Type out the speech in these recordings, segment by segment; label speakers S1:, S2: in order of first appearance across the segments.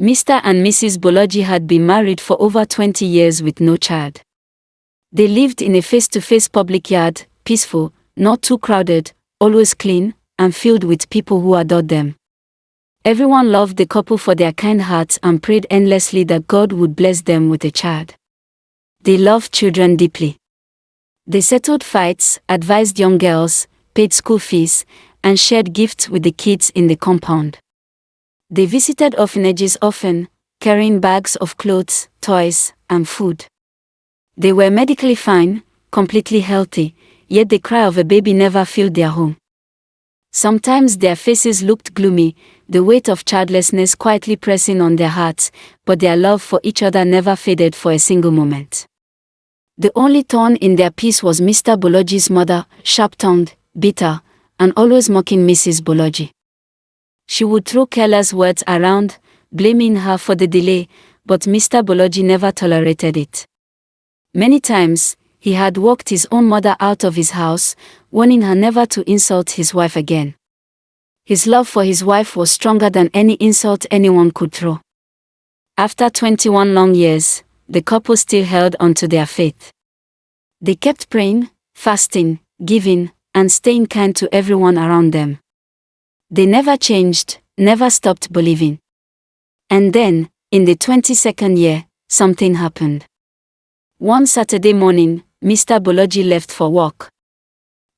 S1: Mr. and Mrs. Bolaji had been married for over 20 years with no child. They lived in a face-to-face public yard, peaceful, not too crowded, always clean, and filled with people who adored them. Everyone loved the couple for their kind hearts and prayed endlessly that God would bless them with a child. They loved children deeply. They settled fights, advised young girls, paid school fees, and shared gifts with the kids in the compound. They visited orphanages often, carrying bags of clothes, toys, and food. They were medically fine, completely healthy, yet the cry of a baby never filled their home. Sometimes their faces looked gloomy, the weight of childlessness quietly pressing on their hearts, but their love for each other never faded for a single moment. The only thorn in their peace was Mr. Bolaji's mother, sharp-tongued, bitter, and always mocking Mrs. Bolaji. She would throw careless words around, blaming her for the delay, but Mr. Bolaji never tolerated it. Many times, he had walked his own mother out of his house, warning her never to insult his wife again. His love for his wife was stronger than any insult anyone could throw. After 21 long years, the couple still held on to their faith. They kept praying, fasting, giving, and staying kind to everyone around them. They never changed, never stopped believing. And then, in the 22nd year, something happened. One Saturday morning, Mr. Bolaji left for work.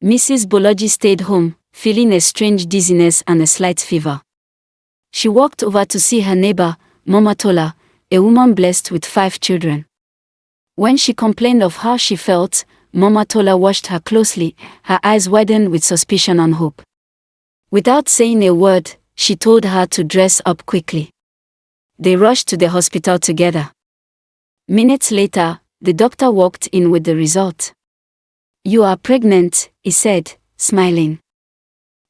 S1: Mrs. Bolaji stayed home, feeling a strange dizziness and a slight fever. She walked over to see her neighbor, Mama Tola, a woman blessed with 5 children. When she complained of how she felt, Mama Tola watched her closely, her eyes widened with suspicion and hope. Without saying a word, she told her to dress up quickly. They rushed to the hospital together. Minutes later, the doctor walked in with the result. "You are pregnant," he said, smiling.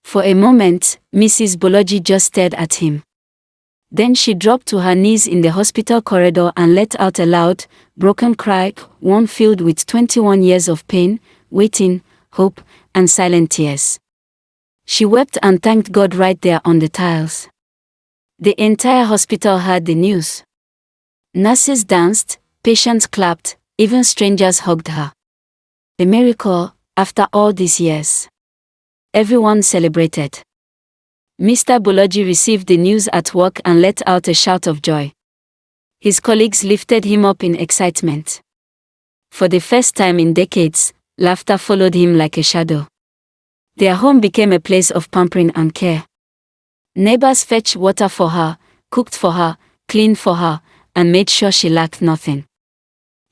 S1: For a moment, Mrs. Bolaji just stared at him. Then she dropped to her knees in the hospital corridor and let out a loud, broken cry, one filled with 21 years of pain, waiting, hope, and silent tears. She wept and thanked God right there on the tiles. The entire hospital heard the news. Nurses danced, patients clapped, even strangers hugged her. A miracle, after all these years. Everyone celebrated. Mr. Bolaji received the news at work and let out a shout of joy. His colleagues lifted him up in excitement. For the first time in decades, laughter followed him like a shadow. Their home became a place of pampering and care. Neighbors fetched water for her, cooked for her, cleaned for her, and made sure she lacked nothing.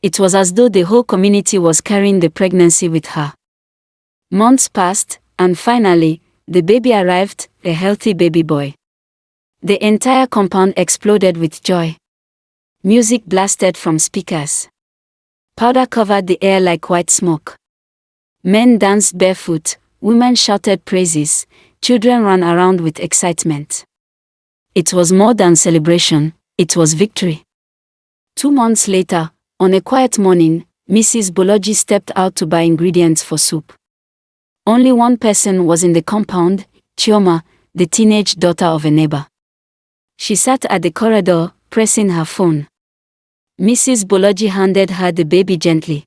S1: It was as though the whole community was carrying the pregnancy with her. Months passed, and finally, the baby arrived, a healthy baby boy. The entire compound exploded with joy. Music blasted from speakers. Powder covered the air like white smoke. Men danced barefoot, women shouted praises, children ran around with excitement. It was more than celebration, it was victory. 2 months later, on a quiet morning, Mrs. Bolaji stepped out to buy ingredients for soup. Only one person was in the compound, Chioma, the teenage daughter of a neighbor. She sat at the corridor, pressing her phone. Mrs. Bolaji handed her the baby gently.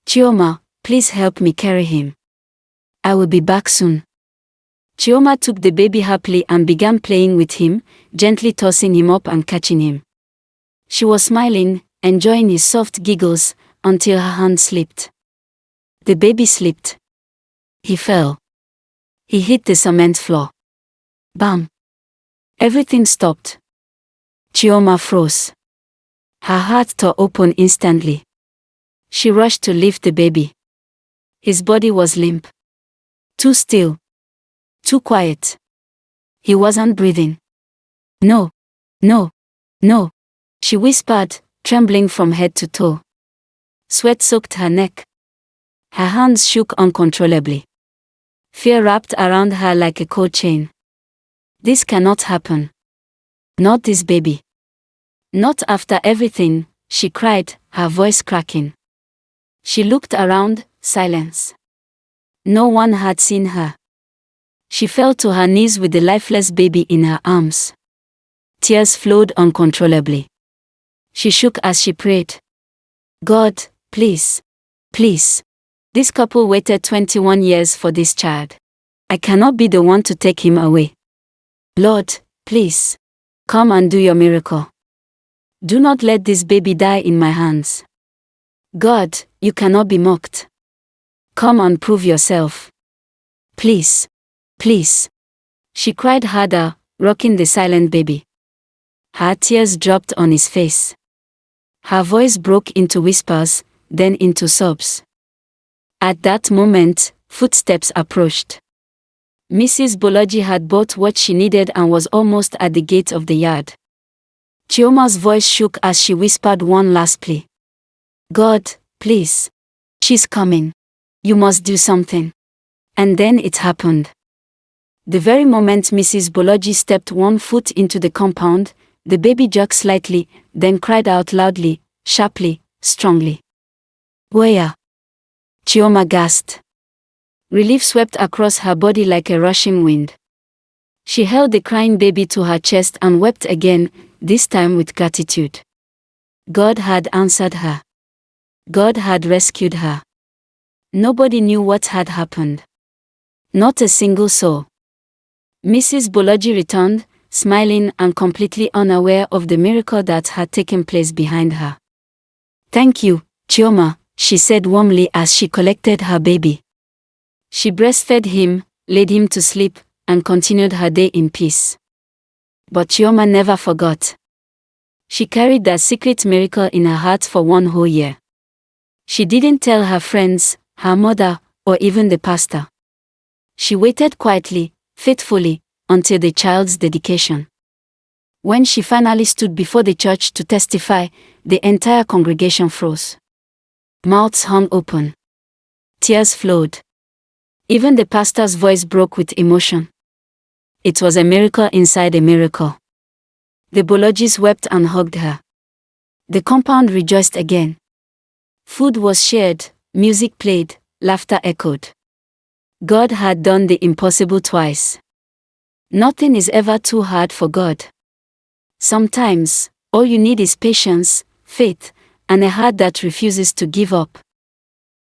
S1: "Chioma, please help me carry him. I will be back soon." Chioma took the baby happily and began playing with him, gently tossing him up and catching him. She was smiling, enjoying his soft giggles, until her hand slipped. The baby slipped. He fell. He hit the cement floor. Bam! Everything stopped. Chioma froze. Her heart tore open instantly. She rushed to lift the baby. His body was limp. Too still. Too quiet. He wasn't breathing. "No, no, no," she whispered, trembling from head to toe. Sweat soaked her neck. Her hands shook uncontrollably. Fear wrapped around her like a cold chain. This cannot happen. Not this baby. Not after everything, she cried, her voice cracking. She looked around, silence. No one had seen her. She fell to her knees with the lifeless baby in her arms. Tears flowed uncontrollably. She shook as she prayed. God, please. Please. This couple waited 21 years for this child. I cannot be the one to take him away. Lord, please. Come and do your miracle. Do not let this baby die in my hands. God, you cannot be mocked. Come and prove yourself. Please. Please. She cried harder, rocking the silent baby. Her tears dropped on his face. Her voice broke into whispers, then into sobs. At that moment, footsteps approached. Mrs. Bolaji had bought what she needed and was almost at the gate of the yard. Chioma's voice shook as she whispered one last plea. God, please. She's coming. You must do something. And then it happened. The very moment Mrs. Bolaji stepped one foot into the compound, the baby jerked slightly, then cried out loudly, sharply, strongly. Where? Chioma gasped. Relief swept across her body like a rushing wind. She held the crying baby to her chest and wept again, this time with gratitude. God had answered her. God had rescued her. Nobody knew what had happened. Not a single soul. Mrs. Bolaji returned, smiling and completely unaware of the miracle that had taken place behind her. Thank you, Chioma, she said warmly as she collected her baby. She breastfed him, laid him to sleep, and continued her day in peace. But Chioma never forgot. She carried that secret miracle in her heart for 1 whole year. She didn't tell her friends, her mother, or even the pastor. She waited quietly, faithfully, until the child's dedication. When she finally stood before the church to testify, the entire congregation froze. Mouths hung open. Tears flowed. Even the pastor's voice broke with emotion. It was a miracle inside a miracle. The Bolojis wept and hugged her. The compound rejoiced again. Food was shared, music played, laughter echoed. God had done the impossible twice. Nothing is ever too hard for God. Sometimes, all you need is patience, faith, and a heart that refuses to give up.